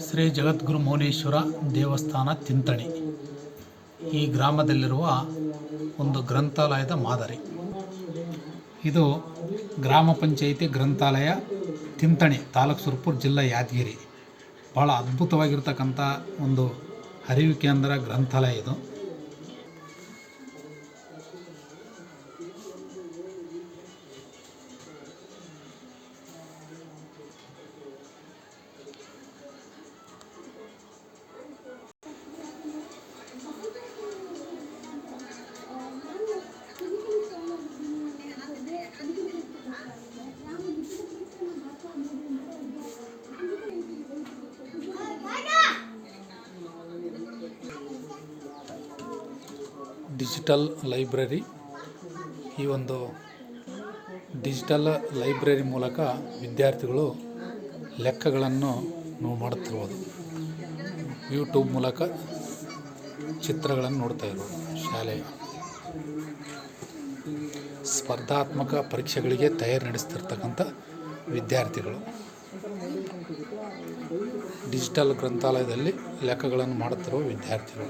ಶ್ರೀ ಜಗದ್ಗುರು ಮೌನೇಶ್ವರ ದೇವಸ್ಥಾನ ತಿಂತಣಿ ಈ ಗ್ರಾಮದಲ್ಲಿರುವ ಒಂದು ಗ್ರಂಥಾಲಯದ ಮಾದರಿ. ಇದು ಗ್ರಾಮ ಪಂಚಾಯಿತಿ ಗ್ರಂಥಾಲಯ ತಿಂತಣಿ, ತಾಲೂಕು ಸುರಪುರ, ಜಿಲ್ಲಾ ಯಾದಗಿರಿ. ಭಾಳ ಅದ್ಭುತವಾಗಿರ್ತಕ್ಕಂಥ ಒಂದು ಅರಿವು ಕೇಂದ್ರ ಗ್ರಂಥಾಲಯ ಇದು. Digital library. ಈ ಒಂದು ಡಿಜಿಟಲ್ ಲೈಬ್ರರಿ ಮೂಲಕ ವಿದ್ಯಾರ್ಥಿಗಳು ಲೆಕ್ಕಗಳನ್ನು ಮಾಡುತ್ತಿರುವುದು, ಯೂಟ್ಯೂಬ್ ಮೂಲಕ ಚಿತ್ರಗಳನ್ನು ನೋಡ್ತಾ ಇರೋದು. ಶಾಲೆಯ ಸ್ಪರ್ಧಾತ್ಮಕ ಪರೀಕ್ಷೆಗಳಿಗೆ ತಯಾರಿ ನಡೆಸ್ತಿರ್ತಕ್ಕಂಥ ವಿದ್ಯಾರ್ಥಿಗಳು ಡಿಜಿಟಲ್ ಗ್ರಂಥಾಲಯದಲ್ಲಿ ಲೆಕ್ಕಗಳನ್ನು ಮಾಡುತ್ತಿರುವ ವಿದ್ಯಾರ್ಥಿಗಳು.